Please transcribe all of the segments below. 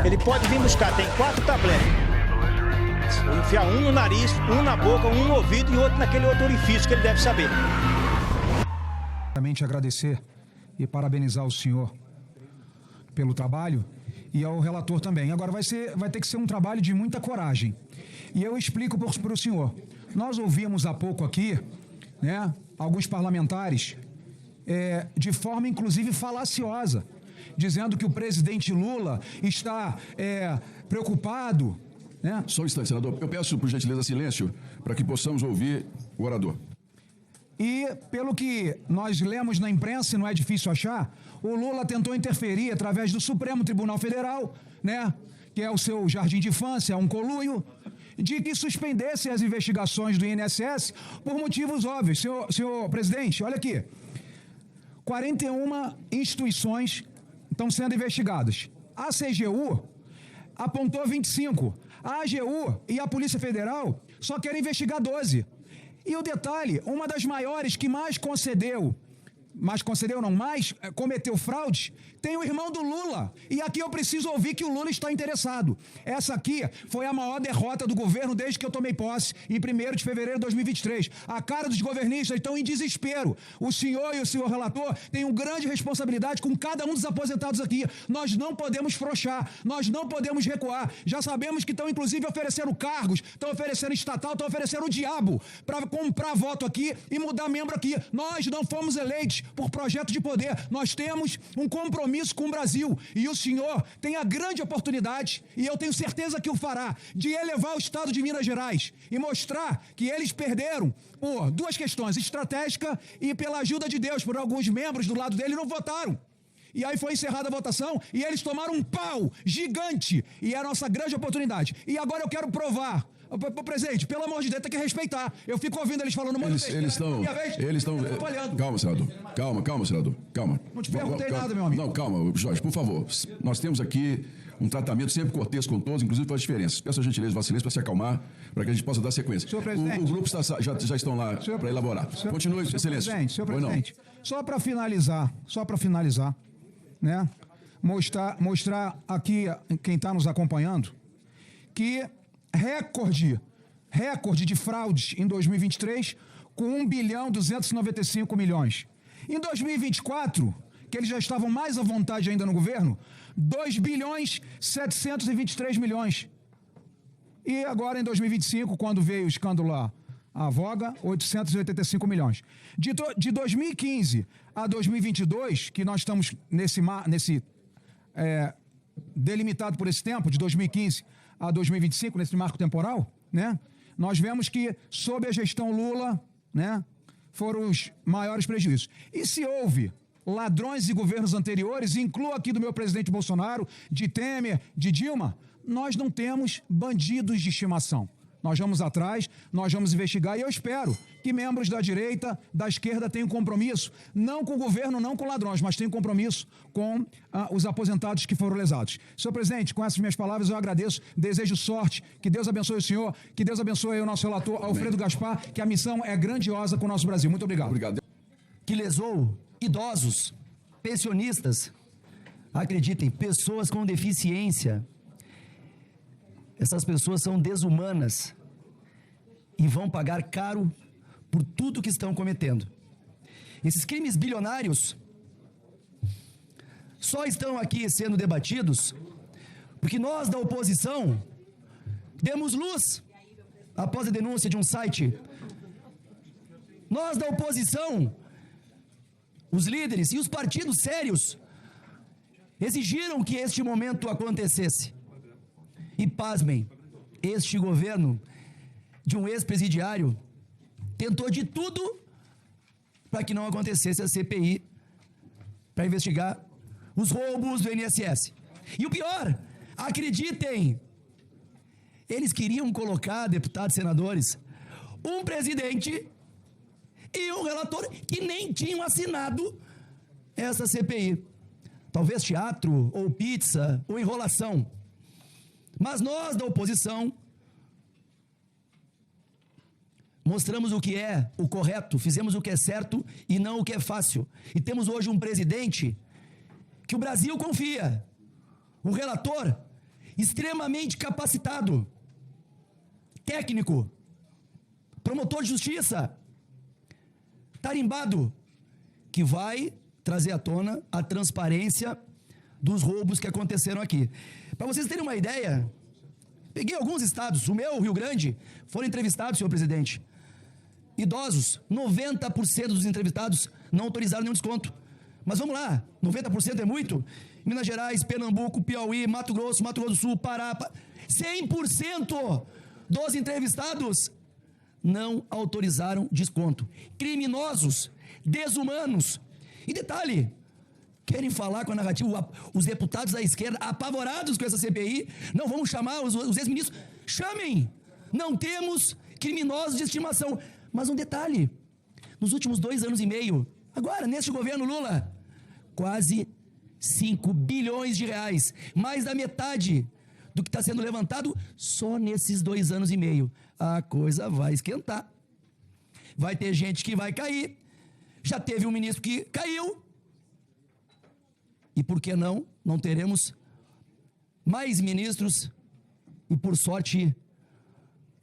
Ele pode vir buscar, tem 4 tabletes. Vou enfiar um no nariz, um na boca, um no ouvido e outro naquele outro orifício que ele deve saber. Realmente agradecer e parabenizar o senhor pelo trabalho e ao relator também. Agora vai ter que ser um trabalho de muita coragem. E eu explico para o senhor. Nós ouvimos há pouco aqui, né, alguns parlamentares, de forma inclusive falaciosa, dizendo que o presidente Lula está preocupado, né? Só um instante, senador. Eu peço, por gentileza, silêncio, para que possamos ouvir o orador. E, pelo que nós lemos na imprensa, e não é difícil achar, o Lula tentou interferir através do Supremo Tribunal Federal, né, que é o seu jardim de infância, um conluio, de que suspendesse as investigações do INSS por motivos óbvios. Senhor presidente, olha aqui. 41 instituições estão sendo investigadas. A CGU apontou 25. A AGU e a Polícia Federal só querem investigar 12. E o detalhe, uma das maiores que mais cometeu fraude, tem o irmão do Lula. E aqui eu preciso ouvir que o Lula está interessado. Essa aqui foi a maior derrota do governo desde que eu tomei posse, em 1º de fevereiro de 2023. A cara dos governistas estão em desespero. O senhor e o senhor relator têm uma grande responsabilidade com cada um dos aposentados aqui. Nós não podemos frouxar, nós não podemos recuar. Já sabemos que estão, inclusive, oferecendo cargos, estão oferecendo estatal, estão oferecendo o diabo para comprar voto aqui e mudar membro aqui. Nós não fomos eleitos por projeto de poder. Nós temos um compromisso com o Brasil e o senhor tem a grande oportunidade, e eu tenho certeza que o fará, de elevar o estado de Minas Gerais e mostrar que eles perderam por 2 questões, estratégica e pela ajuda de Deus, por alguns membros do lado dele não votaram. E aí foi encerrada a votação e eles tomaram um pau gigante, e é a nossa grande oportunidade. E agora eu quero provar. Presidente, pelo amor de Deus, tem que respeitar. Eu fico ouvindo eles falando muito. Eles estão. Calma, senador. Calma, senador. Calma. Não te perguntei nada, meu amigo. Não, calma, Jorge, por favor. Nós temos aqui um tratamento sempre cortês com todos, inclusive pelas diferenças. Peço a gentileza, Vossa Excelência, para se acalmar, para que a gente possa dar sequência. Senhor presidente. O grupo já estão lá para elaborar. Continue, Excelência. Senhor presidente, só para finalizar, né? Mostrar aqui quem está nos acompanhando que recorde de fraudes em 2023 com 1.295 bilhões. Em 2024, que eles já estavam mais à vontade ainda no governo, 2.723 bilhões. E agora em 2025, quando veio o escândalo lá, a voga, 885 milhões. De 2015 a 2022, que nós estamos delimitado por esse tempo, de 2015 a 2025, nesse marco temporal, né? Nós vemos que, sob a gestão Lula, né, foram os maiores prejuízos. E se houve ladrões de governos anteriores, incluo aqui do meu presidente Bolsonaro, de Temer, de Dilma, nós não temos bandidos de estimação. Nós vamos atrás, nós vamos investigar, e eu espero que membros da direita, da esquerda tenham compromisso, não com o governo, não com ladrões, mas tenham compromisso com os aposentados que foram lesados. Senhor presidente, com essas minhas palavras eu agradeço, desejo sorte, que Deus abençoe o senhor, que Deus abençoe o nosso relator, Alfredo Gaspar, que a missão é grandiosa com o nosso Brasil. Muito obrigado. Obrigado. Que lesou idosos, pensionistas, acreditem, pessoas com deficiência. Essas pessoas são desumanas e vão pagar caro por tudo que estão cometendo. Esses crimes bilionários só estão aqui sendo debatidos porque nós da oposição demos luz após a denúncia de um site. Nós da oposição, os líderes e os partidos sérios exigiram que este momento acontecesse. E pasmem, este governo de um ex-presidiário tentou de tudo para que não acontecesse a CPI para investigar os roubos do INSS. E o pior, acreditem, eles queriam colocar, deputados e senadores, um presidente e um relator que nem tinham assinado essa CPI. Talvez teatro, ou pizza, ou enrolação. Mas nós, da oposição, mostramos o que é o correto, fizemos o que é certo e não o que é fácil. E temos hoje um presidente que o Brasil confia. O relator extremamente capacitado, técnico, promotor de justiça, tarimbado, que vai trazer à tona a transparência dos roubos que aconteceram aqui. Para vocês terem uma ideia, peguei alguns estados, o meu, Rio Grande, foram entrevistados, senhor presidente. Idosos, 90% dos entrevistados não autorizaram nenhum desconto. Mas vamos lá, 90% é muito? Minas Gerais, Pernambuco, Piauí, Mato Grosso do Sul, Pará, 100% dos entrevistados não autorizaram desconto. Criminosos, desumanos. E detalhe, querem falar com a narrativa, os deputados da esquerda apavorados com essa CPI, não vamos chamar os ex-ministros, chamem, não temos criminosos de estimação. Mas um detalhe, nos últimos 2 anos e meio, agora, neste governo Lula, quase 5 bilhões de reais, mais da metade do que está sendo levantado só nesses 2 anos e meio. A coisa vai esquentar. Vai ter gente que vai cair. Já teve um ministro que caiu. E por que não? Não teremos mais ministros e, por sorte,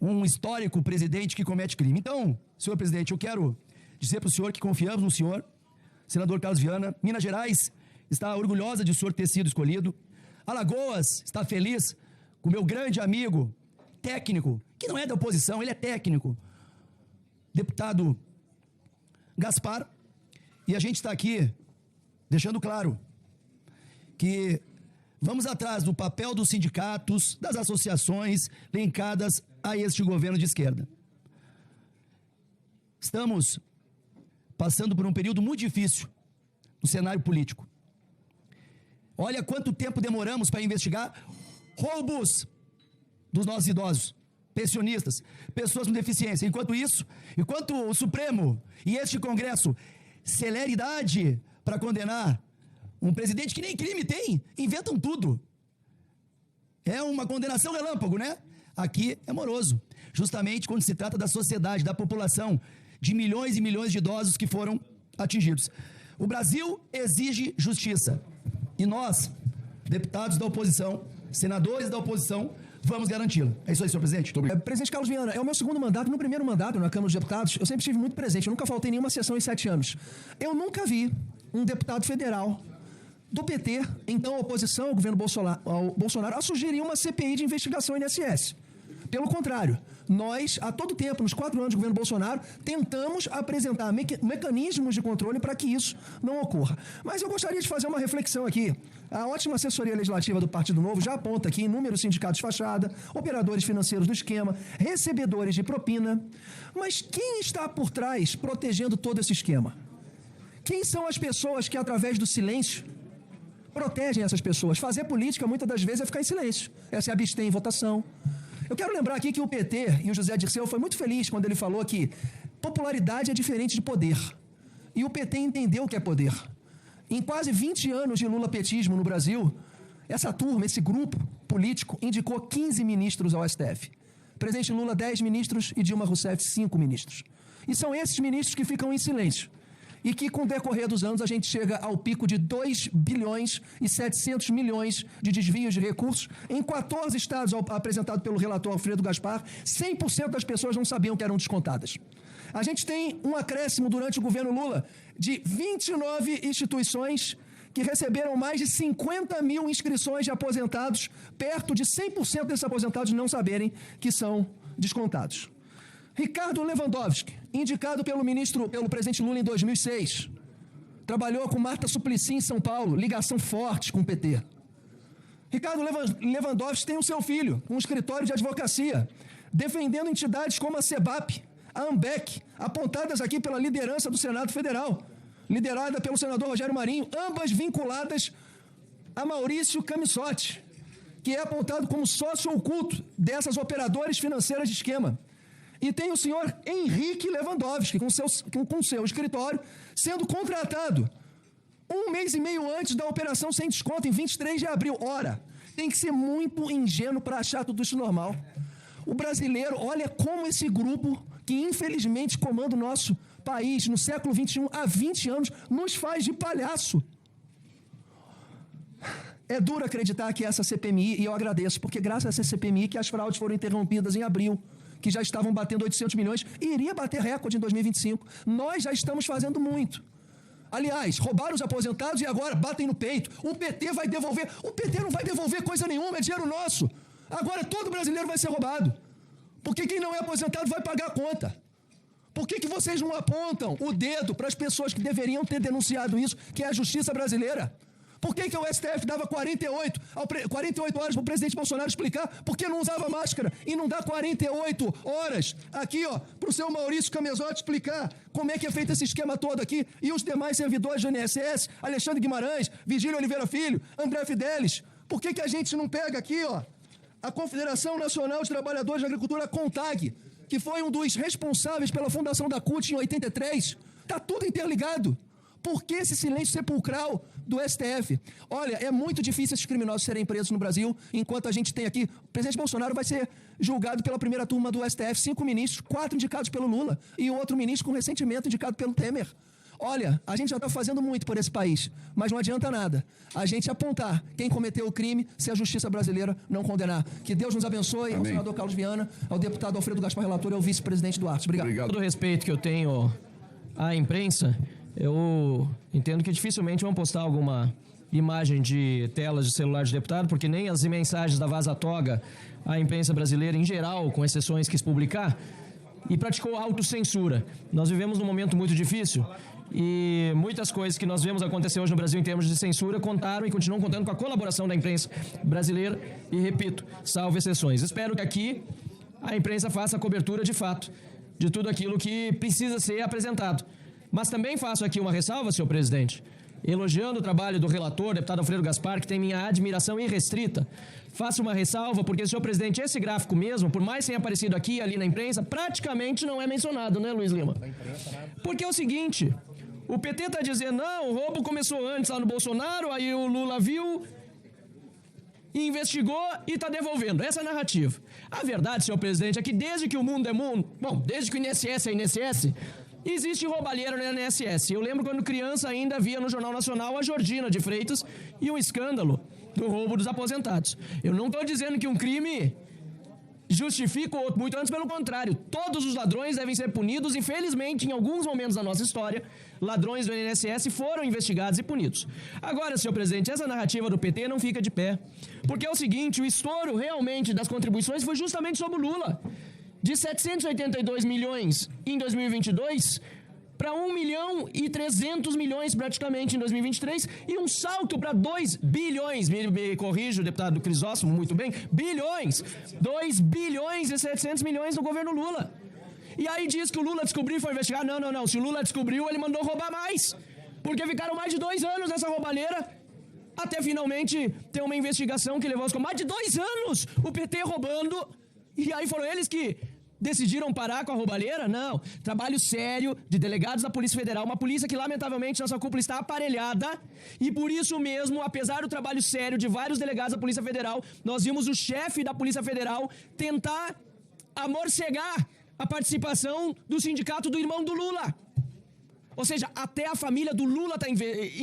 um histórico presidente que comete crime. Então, senhor presidente, eu quero dizer para o senhor que confiamos no senhor, senador Carlos Viana. Minas Gerais está orgulhosa de o senhor ter sido escolhido. Alagoas está feliz com o meu grande amigo, técnico, que não é da oposição, ele é técnico, deputado Gaspar. E a gente está aqui deixando claro que vamos atrás do papel dos sindicatos, das associações linkadas a este governo de esquerda. Estamos passando por um período muito difícil no cenário político. Olha quanto tempo demoramos para investigar roubos dos nossos idosos, pensionistas, pessoas com deficiência. Enquanto isso, enquanto o Supremo e este Congresso celeridade para condenar um presidente que nem crime tem, inventam tudo. É uma condenação relâmpago, né? Aqui é moroso, justamente quando se trata da sociedade, da população, de milhões e milhões de idosos que foram atingidos. O Brasil exige justiça e nós, deputados da oposição, senadores da oposição, vamos garanti-la. É isso aí, senhor presidente. Presidente Carlos Viana, é o meu segundo mandato. No primeiro mandato na Câmara dos Deputados, eu sempre estive muito presente. Eu nunca faltei em nenhuma sessão em 7 anos. Eu nunca vi um deputado federal do PT, então a oposição ao governo Bolsonaro, a sugerir uma CPI de investigação INSS. Pelo contrário, nós, a todo tempo, nos 4 anos do governo Bolsonaro, tentamos apresentar mecanismos de controle para que isso não ocorra. Mas eu gostaria de fazer uma reflexão aqui. A ótima assessoria legislativa do Partido Novo já aponta aqui inúmeros sindicatos fachada, operadores financeiros do esquema, recebedores de propina. Mas quem está por trás protegendo todo esse esquema? Quem são as pessoas que, através do silêncio, protegem essas pessoas? Fazer política, muitas das vezes, é ficar em silêncio. É se abster em votação. Eu quero lembrar aqui que o PT e o José Dirceu foi muito feliz quando ele falou que popularidade é diferente de poder. E o PT entendeu o que é poder. Em quase 20 anos de lulapetismo no Brasil, essa turma, esse grupo político, indicou 15 ministros ao STF. Presidente Lula, 10 ministros e Dilma Rousseff, 5 ministros. E são esses ministros que ficam em silêncio. E que, com o decorrer dos anos, a gente chega ao pico de 2 bilhões e 700 milhões de desvios de recursos. Em 14 estados, apresentado pelo relator Alfredo Gaspar, 100% das pessoas não sabiam que eram descontadas. A gente tem um acréscimo durante o governo Lula de 29 instituições que receberam mais de 50 mil inscrições de aposentados, perto de 100% desses aposentados não saberem que são descontados. Ricardo Lewandowski, indicado pelo presidente Lula em 2006, trabalhou com Marta Suplicy em São Paulo, ligação forte com o PT. Ricardo Lewandowski tem o seu filho, um escritório de advocacia, defendendo entidades como a CEBAP, a AMBEC, apontadas aqui pela liderança do Senado Federal, liderada pelo senador Rogério Marinho, ambas vinculadas a Maurício Camissotti, que é apontado como sócio oculto dessas operadoras financeiras de esquema. E tem o senhor Henrique Lewandowski, com seu escritório, sendo contratado 1 mês e meio antes da operação sem desconto, em 23 de abril. Ora, tem que ser muito ingênuo para achar tudo isso normal. O brasileiro, olha como esse grupo, que infelizmente comanda o nosso país no século XXI, há 20 anos, nos faz de palhaço. É duro acreditar que essa CPMI, e eu agradeço, porque graças a essa CPMI que as fraudes foram interrompidas em abril, que já estavam batendo 800 milhões, e iria bater recorde em 2025. Nós já estamos fazendo muito. Aliás, roubaram os aposentados e agora batem no peito. O PT vai devolver. O PT não vai devolver coisa nenhuma, é dinheiro nosso. Agora todo brasileiro vai ser roubado. Porque quem não é aposentado vai pagar a conta. Por que vocês não apontam o dedo para as pessoas que deveriam ter denunciado isso, que é a justiça brasileira? Por que o STF dava 48 horas para o presidente Bolsonaro explicar por que não usava máscara e não dá 48 horas aqui, para o seu Maurício Camezotti explicar como é que é feito esse esquema todo aqui e os demais servidores do INSS, Alexandre Guimarães, Virgílio Oliveira Filho, André Fidelis? Por que a gente não pega aqui, a Confederação Nacional de Trabalhadores da Agricultura, a CONTAG, que foi um dos responsáveis pela fundação da CUT em 83? Está tudo interligado. Por que esse silêncio sepulcral do STF? Olha, é muito difícil esses criminosos serem presos no Brasil, enquanto a gente tem aqui... O presidente Bolsonaro vai ser julgado pela primeira turma do STF, 5 ministros, 4 indicados pelo Lula, e outro ministro com ressentimento indicado pelo Temer. Olha, a gente já está fazendo muito por esse país, mas não adianta nada a gente apontar quem cometeu o crime se a justiça brasileira não condenar. Que Deus nos abençoe. Amém. Ao senador Carlos Viana, ao deputado Alfredo Gaspar Relator e ao vice-presidente Duarte. Obrigado. Todo o respeito que eu tenho à imprensa, eu entendo que dificilmente vão postar alguma imagem de telas de celular de deputado, porque nem as mensagens da Vaza Toga, a imprensa brasileira em geral, com exceções, quis publicar, e praticou autocensura. Nós vivemos num momento muito difícil e muitas coisas que nós vemos acontecer hoje no Brasil em termos de censura contaram e continuam contando com a colaboração da imprensa brasileira e, repito, salvo exceções. Espero que aqui a imprensa faça a cobertura de fato de tudo aquilo que precisa ser apresentado. Mas também faço aqui uma ressalva, senhor presidente, elogiando o trabalho do relator, deputado Alfredo Gaspar, que tem minha admiração irrestrita. Faço uma ressalva porque, senhor presidente, esse gráfico mesmo, por mais que tenha aparecido aqui e ali na imprensa, praticamente não é mencionado, né, Luiz Lima? Porque é o seguinte, o PT está dizendo, não, o roubo começou antes lá no Bolsonaro, aí o Lula viu, investigou e está devolvendo. Essa é a narrativa. A verdade, senhor presidente, é que desde que o mundo é mundo, desde que o INSS é INSS, existe roubalheira no INSS. Eu lembro quando criança ainda via no Jornal Nacional a Jordina de Freitas e o escândalo do roubo dos aposentados. Eu não estou dizendo que um crime justifica o outro, muito antes pelo contrário. Todos os ladrões devem ser punidos e, felizmente, em alguns momentos da nossa história, ladrões do INSS foram investigados e punidos. Agora, senhor presidente, essa narrativa do PT não fica de pé. Porque é o seguinte, o estouro realmente das contribuições foi justamente sobre o Lula. De 782 milhões em 2022 para 1 milhão e 300 milhões praticamente em 2023 e um salto para 2 bilhões, me corrija o deputado Crisóstomo muito bem, bilhões, 2 bilhões e 700 milhões no governo Lula. E aí diz que o Lula descobriu e foi investigar. Não, se o Lula descobriu, ele mandou roubar mais, porque ficaram mais de 2 anos nessa roubalheira, até finalmente ter uma investigação que levou mais de 2 anos o PT roubando. E aí foram eles que decidiram parar com a roubalheira? Não. Trabalho sério de delegados da Polícia Federal, uma polícia que, lamentavelmente, nossa cúpula está aparelhada, e por isso mesmo, apesar do trabalho sério de vários delegados da Polícia Federal, nós vimos o chefe da Polícia Federal tentar amorcegar a participação do sindicato do irmão do Lula. Ou seja, até a família do Lula está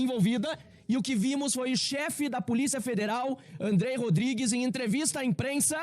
envolvida, e o que vimos foi o chefe da Polícia Federal, André Rodrigues, em entrevista à imprensa,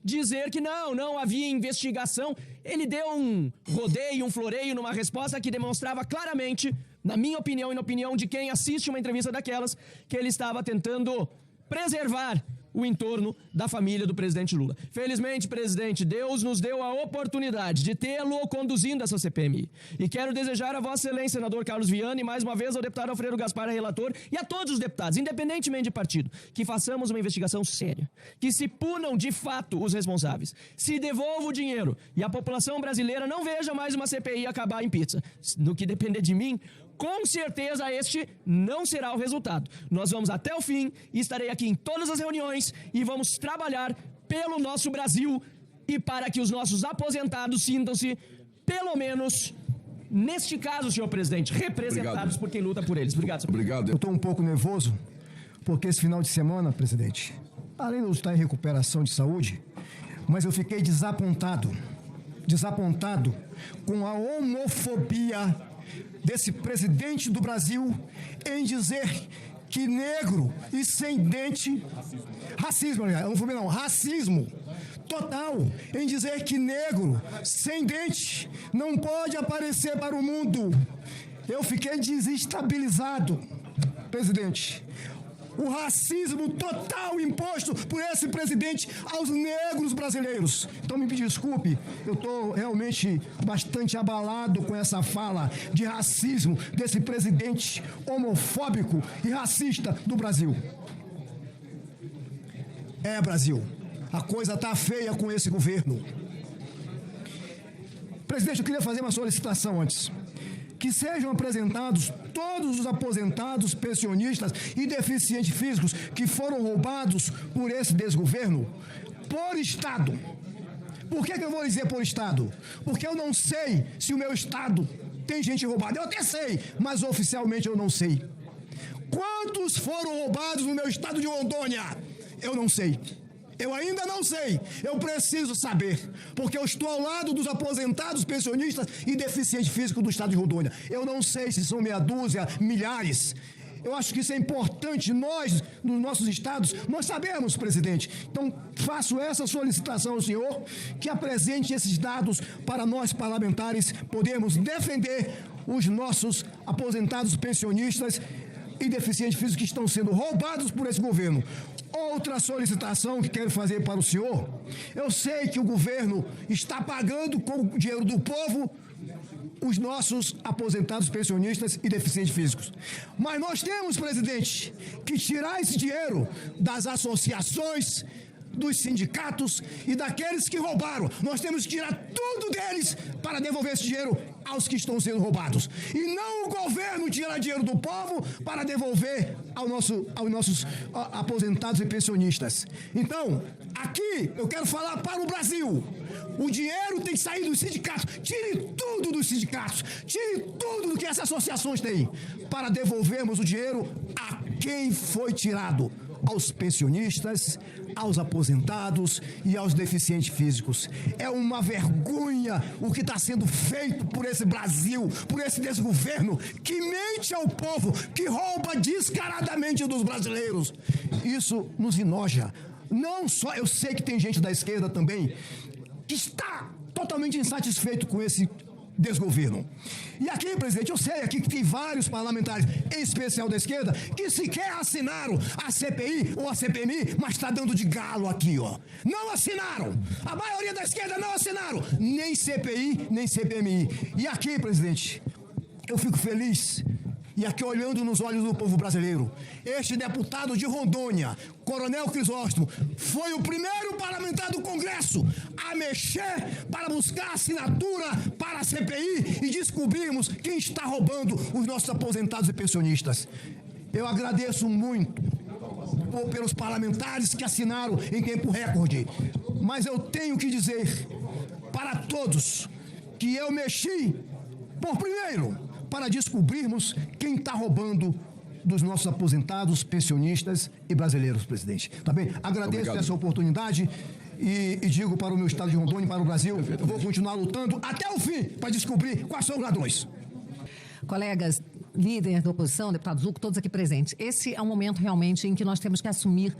dizer que não havia investigação. Ele deu um rodeio, um floreio numa resposta que demonstrava claramente, na minha opinião e na opinião de quem assiste uma entrevista daquelas, que ele estava tentando preservar o entorno da família do presidente Lula. Felizmente, presidente, Deus nos deu a oportunidade de tê-lo conduzindo essa CPMI. E quero desejar a vossa excelência, senador Carlos Viana, e mais uma vez ao deputado Alfredo Gaspar, relator, e a todos os deputados, independentemente de partido, que façamos uma investigação séria, que se punam de fato os responsáveis, se devolva o dinheiro e a população brasileira não veja mais uma CPI acabar em pizza. No que depender de mim, com certeza este não será o resultado. Nós vamos até o fim e estarei aqui em todas as reuniões e vamos trabalhar pelo nosso Brasil e para que os nossos aposentados sintam-se, pelo menos, neste caso, senhor presidente, representados por quem luta por eles. Obrigado, senhor. Obrigado. Eu estou um pouco nervoso, porque esse final de semana, presidente, além de eu estar em recuperação de saúde, mas eu fiquei desapontado com a homofobia desse presidente do Brasil em dizer que negro e sem dente... Racismo, racismo total em dizer que negro sem dente não pode aparecer para o mundo. Eu fiquei desestabilizado, presidente. O racismo total imposto por esse presidente aos negros brasileiros. Então me desculpe, eu estou realmente bastante abalado com essa fala de racismo desse presidente homofóbico e racista do Brasil. Brasil, a coisa está feia com esse governo. Presidente, eu queria fazer uma solicitação antes. Que sejam apresentados todos os aposentados, pensionistas e deficientes físicos que foram roubados por esse desgoverno por estado. Por que eu vou dizer por estado? Porque eu não sei se o meu estado tem gente roubada. Eu até sei, mas oficialmente eu não sei. Quantos foram roubados no meu estado de Rondônia? Eu não sei. Eu ainda não sei, eu preciso saber, porque eu estou ao lado dos aposentados, pensionistas e deficientes físicos do estado de Rondônia. Eu não sei se são meia dúzia, milhares. Eu acho que isso é importante, nós, nos nossos estados, nós sabemos, presidente. Então, faço essa solicitação ao senhor, que apresente esses dados para nós, parlamentares, podermos defender os nossos aposentados, pensionistas e deficientes físicos que estão sendo roubados por esse governo. Outra solicitação que quero fazer para o senhor, eu sei que o governo está pagando com o dinheiro do povo os nossos aposentados, pensionistas e deficientes físicos. Mas nós temos, presidente, que tirar esse dinheiro das associações, dos sindicatos e daqueles que roubaram. Nós temos que tirar tudo deles para devolver esse dinheiro aos que estão sendo roubados. E não o governo tirar dinheiro do povo para devolver aos nossos aposentados e pensionistas. Então, aqui eu quero falar para o Brasil. O dinheiro tem que sair dos sindicatos. Tire tudo dos sindicatos. Tire tudo do que essas associações têm para devolvermos o dinheiro a quem foi tirado. Aos pensionistas, aos aposentados e aos deficientes físicos. É uma vergonha o que está sendo feito por esse Brasil, por esse desgoverno que mente ao povo, que rouba descaradamente dos brasileiros. Isso nos enoja. Não só, eu sei que tem gente da esquerda também que está totalmente insatisfeito com esse desgoverno. E aqui, presidente, eu sei aqui que tem vários parlamentares, em especial da esquerda, que sequer assinaram a CPI ou a CPMI, mas está dando de galo aqui, ó. Não assinaram. A maioria da esquerda não assinaram. Nem CPI, nem CPMI. E aqui, presidente, eu fico feliz. E aqui olhando nos olhos do povo brasileiro, este deputado de Rondônia, Coronel Crisóstomo, foi o primeiro parlamentar do Congresso a mexer para buscar assinatura para a CPI e descobrirmos quem está roubando os nossos aposentados e pensionistas. Eu agradeço muito pelos parlamentares que assinaram em tempo recorde, mas eu tenho que dizer para todos que eu mexi por primeiro para descobrirmos quem está roubando dos nossos aposentados, pensionistas e brasileiros, presidente. Tá bem? Agradeço essa oportunidade e digo para o meu estado de Rondônia e para o Brasil, eu vou continuar lutando até o fim para descobrir quais são os ladrões. Colegas, líder da oposição, deputado Zucco, todos aqui presentes, esse é um momento realmente em que nós temos que assumir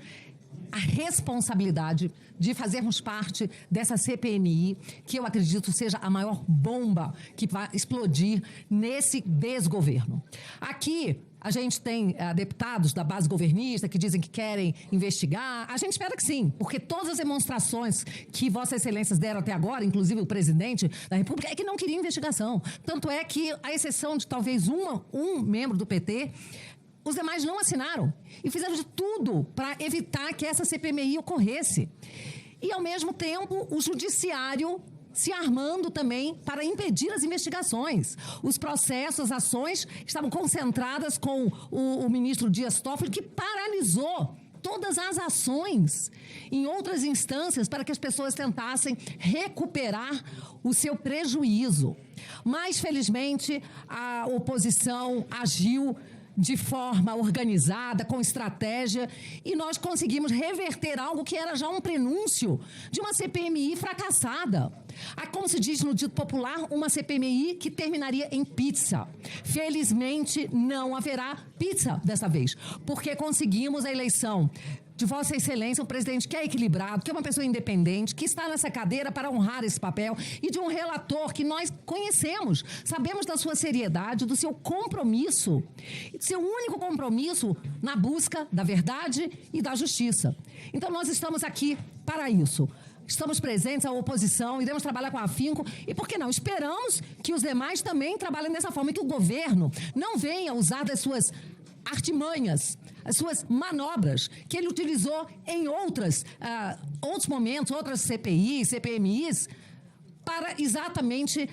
a responsabilidade de fazermos parte dessa CPMI, que eu acredito seja a maior bomba que vai explodir nesse desgoverno. Aqui, a gente tem deputados da base governista que dizem que querem investigar. A gente espera que sim, porque todas as demonstrações que Vossas Excelências deram até agora, inclusive o presidente da República, é que não queria investigação. Tanto é que, à exceção de talvez um membro do PT, os demais não assinaram e fizeram de tudo para evitar que essa CPMI ocorresse. E, ao mesmo tempo, o judiciário se armando também para impedir as investigações. Os processos, as ações estavam concentradas com o ministro Dias Toffoli, que paralisou todas as ações em outras instâncias para que as pessoas tentassem recuperar o seu prejuízo. Mas, felizmente, a oposição agiu de forma organizada, com estratégia, e nós conseguimos reverter algo que era já um prenúncio de uma CPMI fracassada. Como se diz no dito popular, uma CPMI que terminaria em pizza. Felizmente, não haverá pizza dessa vez, porque conseguimos a eleição de Vossa Excelência, um presidente que é equilibrado, que é uma pessoa independente, que está nessa cadeira para honrar esse papel, e de um relator que nós conhecemos, sabemos da sua seriedade, do seu compromisso, do seu único compromisso na busca da verdade e da justiça. Então, nós estamos aqui para isso. Estamos presentes à oposição, iremos trabalhar com afinco e, por que não, esperamos que os demais também trabalhem dessa forma e que o governo não venha usar das suas artimanhas, as suas manobras que ele utilizou em outros momentos, outras CPIs, CPMIs, para exatamente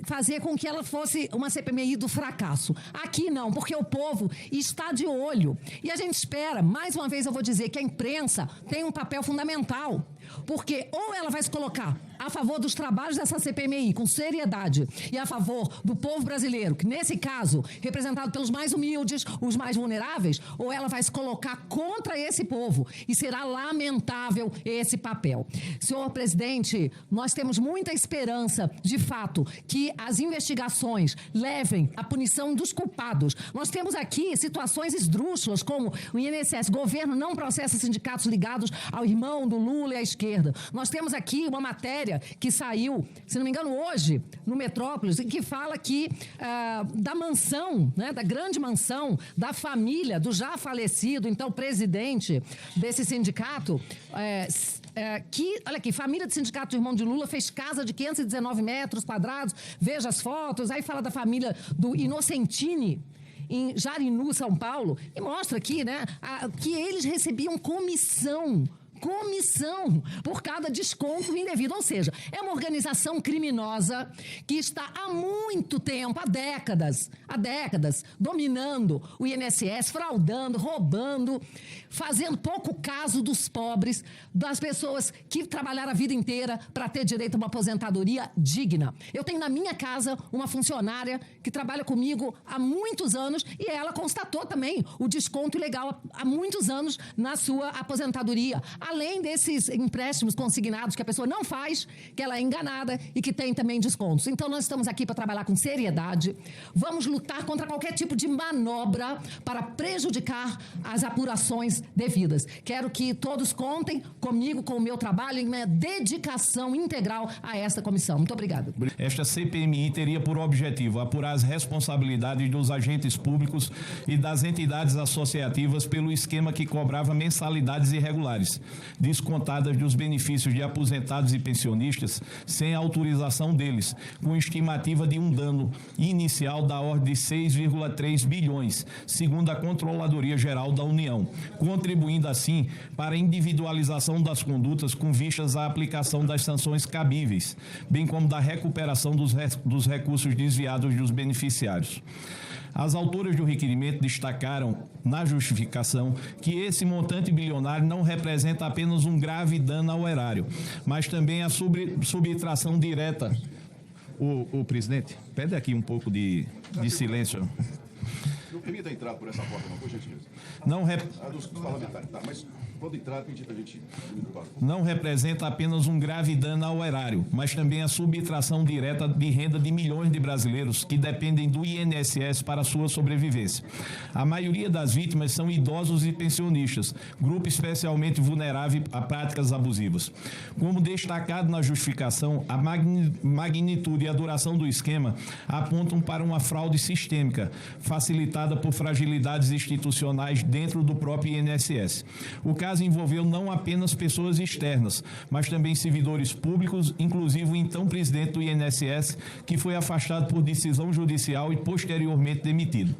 fazer com que ela fosse uma CPMI do fracasso. Aqui não, porque o povo está de olho. E a gente espera, mais uma vez eu vou dizer, que a imprensa tem um papel fundamental, porque ou ela vai se colocar a favor dos trabalhos dessa CPMI com seriedade e a favor do povo brasileiro, que nesse caso, representado pelos mais humildes, os mais vulneráveis, ou ela vai se colocar contra esse povo, e será lamentável esse papel. Senhor presidente, nós temos muita esperança, de fato, que as investigações levem à punição dos culpados. Nós temos aqui situações esdrúxulas, como o INSS, governo não processa sindicatos ligados ao irmão do Lula e à esquerda. Nós temos aqui uma matéria que saiu, se não me engano, hoje, no Metrópolis, que fala que da mansão, né, da grande mansão, da família do já falecido, então, presidente desse sindicato, que, olha aqui, família do sindicato do irmão de Lula fez casa de 519 metros quadrados, veja as fotos, aí fala da família do Inocentini, em Jarinu, São Paulo, e mostra aqui, né, que eles recebiam comissão por cada desconto indevido. Ou seja, é uma organização criminosa que está há muito tempo, há décadas, dominando o INSS, fraudando, roubando, fazendo pouco caso dos pobres, das pessoas que trabalharam a vida inteira para ter direito a uma aposentadoria digna. Eu tenho na minha casa uma funcionária que trabalha comigo há muitos anos e ela constatou também o desconto ilegal há muitos anos na sua aposentadoria. Além desses empréstimos consignados que a pessoa não faz, que ela é enganada e que tem também descontos. Então, nós estamos aqui para trabalhar com seriedade. Vamos lutar contra qualquer tipo de manobra para prejudicar as apurações devidas. Quero que todos contem comigo, com o meu trabalho e minha dedicação integral a esta comissão. Muito obrigada. Esta CPMI teria por objetivo apurar as responsabilidades dos agentes públicos e das entidades associativas pelo esquema que cobrava mensalidades irregulares, descontadas dos benefícios de aposentados e pensionistas sem autorização deles, com estimativa de um dano inicial da ordem de 6,3 bilhões, segundo a Controladoria Geral da União, contribuindo assim para a individualização das condutas com vistas à aplicação das sanções cabíveis, bem como da recuperação dos recursos desviados dos beneficiários. As autoras do requerimento destacaram na justificação que esse montante bilionário não representa apenas um grave dano ao erário, mas também a subtração direta. O presidente, pede aqui um pouco de silêncio. Não permita entrar por essa porta, não, por gentileza. A dos parlamentares, tá, mas quando entrar, pedir para a gente... Não representa apenas um grave dano ao erário, mas também a subtração direta de renda de milhões de brasileiros que dependem do INSS para sua sobrevivência. A maioria das vítimas são idosos e pensionistas, grupo especialmente vulnerável a práticas abusivas. Como destacado na justificação, a magnitude e a duração do esquema apontam para uma fraude sistêmica, facilitada por fragilidades institucionais dentro do próprio INSS. O caso envolveu não apenas pessoas externas, mas também servidores públicos, inclusive o então presidente do INSS, que foi afastado por decisão judicial e posteriormente demitido.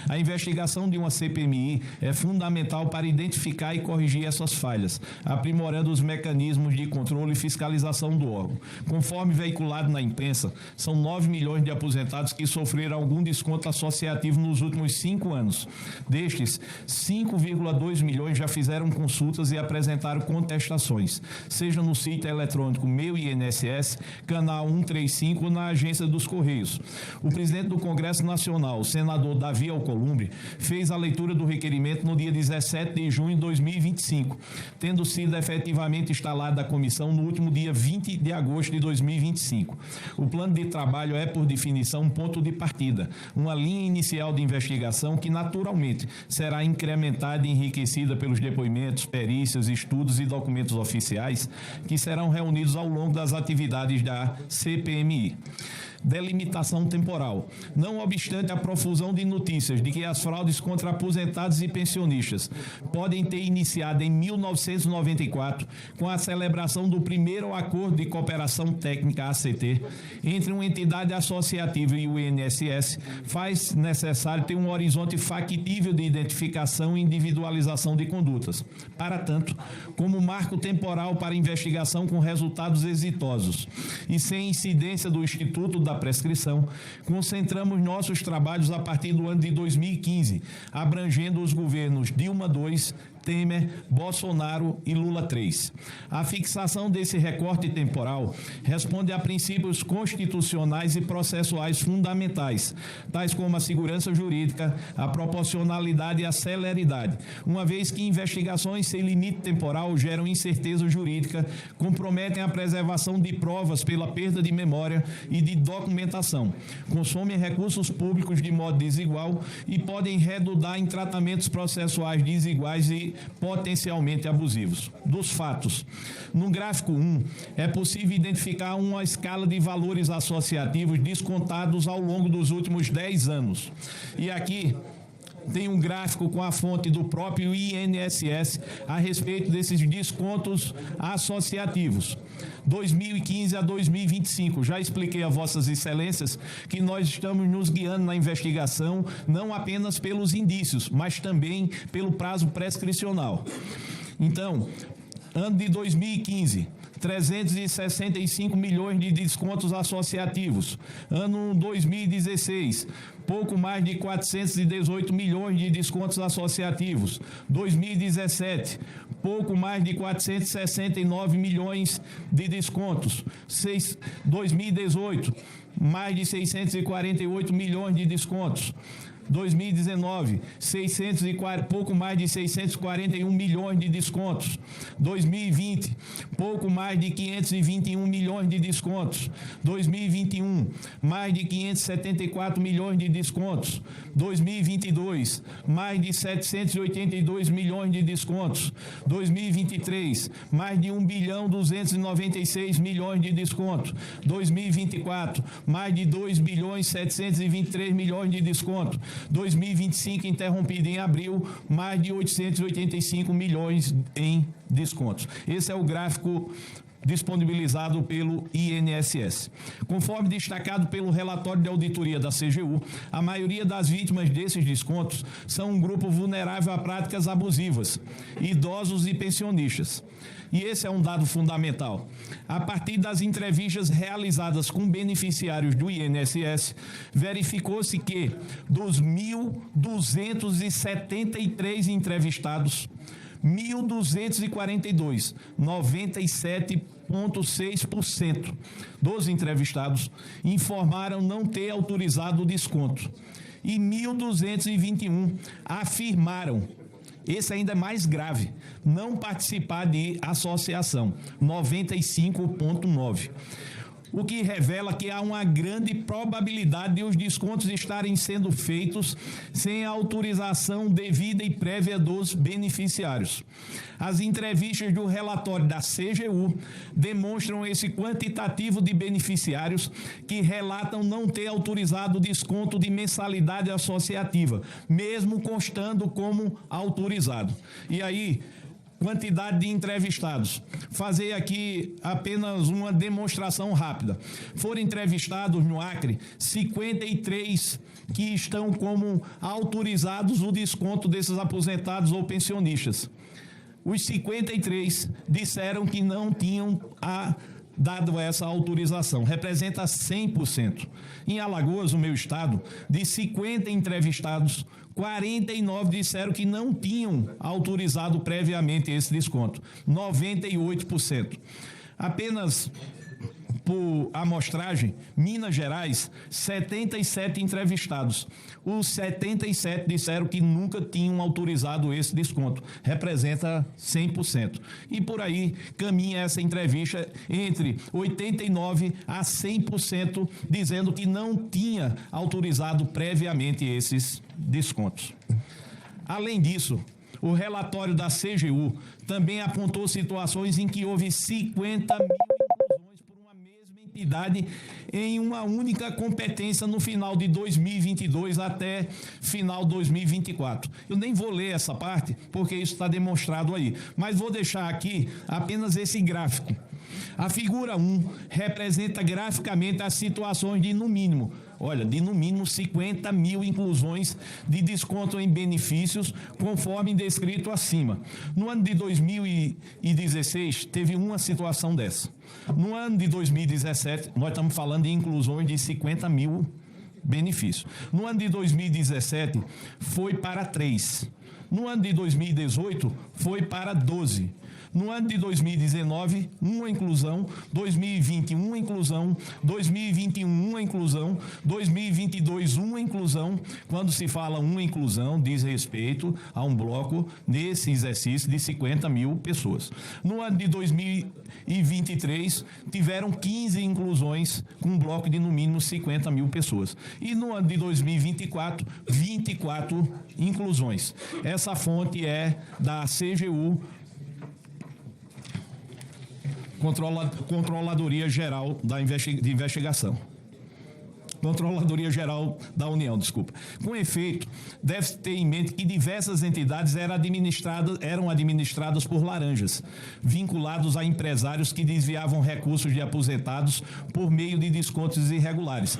A investigação de uma CPMI é fundamental para identificar e corrigir essas falhas, aprimorando os mecanismos de controle e fiscalização do órgão. Conforme veiculado na imprensa, são 9 milhões de aposentados que sofreram algum desconto associativo nos últimos 5 anos. Destes, 5,2 milhões já fizeram consórcio consultas e apresentaram contestações, seja no sítio eletrônico Meu INSS, canal 135 ou na agência dos Correios. O presidente do Congresso Nacional, o senador Davi Alcolumbre, fez a leitura do requerimento no dia 17 de junho de 2025, tendo sido efetivamente instalada a comissão no último dia 20 de agosto de 2025. O plano de trabalho é, por definição, um ponto de partida, uma linha inicial de investigação que, naturalmente, será incrementada e enriquecida pelos depoimentos, perícias, estudos e documentos oficiais que serão reunidos ao longo das atividades da CPMI. Delimitação temporal. Não obstante a profusão de notícias de que as fraudes contra aposentados e pensionistas podem ter iniciado em 1994 com a celebração do primeiro acordo de cooperação técnica ACT entre uma entidade associativa e o INSS, faz necessário ter um horizonte factível de identificação e individualização de condutas. Para tanto, como marco temporal para investigação com resultados exitosos e sem incidência do Instituto da Prescrição, concentramos nossos trabalhos a partir do ano de 2015, abrangendo os governos Dilma II, Temer, Bolsonaro e Lula III. A fixação desse recorte temporal responde a princípios constitucionais e processuais fundamentais, tais como a segurança jurídica, a proporcionalidade e a celeridade, uma vez que investigações sem limite temporal geram incerteza jurídica, comprometem a preservação de provas pela perda de memória e de documentação, consomem recursos públicos de modo desigual e podem redundar em tratamentos processuais desiguais e potencialmente abusivos. Dos fatos, no gráfico 1, é possível identificar uma escala de valores associativos descontados ao longo dos últimos 10 anos. E aqui tem um gráfico com a fonte do próprio INSS a respeito desses descontos associativos. 2015 a 2025. Já expliquei a Vossas Excelências que nós estamos nos guiando na investigação não apenas pelos indícios, mas também pelo prazo prescricional. Então, ano de 2015, 365 milhões de descontos associativos. Ano 2016, pouco mais de 418 milhões de descontos associativos. 2017, pouco mais de 469 milhões de descontos. 2018, mais de 648 milhões de descontos. 2019, pouco mais de 641 milhões de descontos. 2020, pouco mais de 521 milhões de descontos. 2021, mais de 574 milhões de descontos. 2022, mais de 782 milhões de descontos. 2023, mais de 1 bilhão 296 milhões de descontos. 2024, mais de 2 bilhões 723 milhões de descontos. 2025, interrompido em abril, mais de 885 milhões em descontos. Esse é o gráfico disponibilizado pelo INSS. Conforme destacado pelo relatório de auditoria da CGU, a maioria das vítimas desses descontos são um grupo vulnerável a práticas abusivas, idosos e pensionistas. E esse é um dado fundamental. A partir das entrevistas realizadas com beneficiários do INSS, verificou-se que, dos 1.273 entrevistados, 1.242, 97,6% dos entrevistados informaram não ter autorizado o desconto. E 1.221 afirmaram, esse ainda é mais grave, não participar de associação, 95,9%. O que revela que há uma grande probabilidade de os descontos estarem sendo feitos sem a autorização devida e prévia dos beneficiários. As entrevistas do relatório da CGU demonstram esse quantitativo de beneficiários que relatam não ter autorizado o desconto de mensalidade associativa, mesmo constando como autorizado. E aí, quantidade de entrevistados. Fazer aqui apenas uma demonstração rápida. Foram entrevistados no Acre 53 que estão como autorizados o desconto desses aposentados ou pensionistas. Os 53 disseram que não tinham dado essa autorização, representa 100%. Em Alagoas, o meu estado, de 50 entrevistados, 49 disseram que não tinham autorizado previamente esse desconto. 98%. Apenas por amostragem, Minas Gerais, 77 entrevistados. Os 77 disseram que nunca tinham autorizado esse desconto. Representa 100%. E por aí caminha essa entrevista entre 89% a 100% dizendo que não tinha autorizado previamente esses descontos. Além disso, o relatório da CGU também apontou situações em que houve 50 mil idade em uma única competência no final de 2022 até final de 2024. Eu nem vou ler essa parte, porque isso está demonstrado aí, mas vou deixar aqui apenas esse gráfico. A figura 1 representa graficamente as situações de, no mínimo, 50 mil inclusões de desconto em benefícios, conforme descrito acima. No ano de 2016, teve uma situação dessa. No ano de 2017, nós estamos falando de inclusões de 50 mil benefícios. No ano de 2017, foi para 3. No ano de 2018, foi para 12. No ano de 2019, uma inclusão, 2020, uma inclusão, 2021, uma inclusão, 2022, uma inclusão. Quando se fala uma inclusão, diz respeito a um bloco nesse exercício de 50 mil pessoas. No ano de 2023, tiveram 15 inclusões com um bloco de no mínimo 50 mil pessoas. E no ano de 2024, 24 inclusões. Essa fonte é da CGU, Controladoria Geral de Investigação. Controladoria Geral da União, desculpa. Com efeito, deve-se ter em mente que diversas entidades eram administradas por laranjas, vinculados a empresários que desviavam recursos de aposentados por meio de descontos irregulares.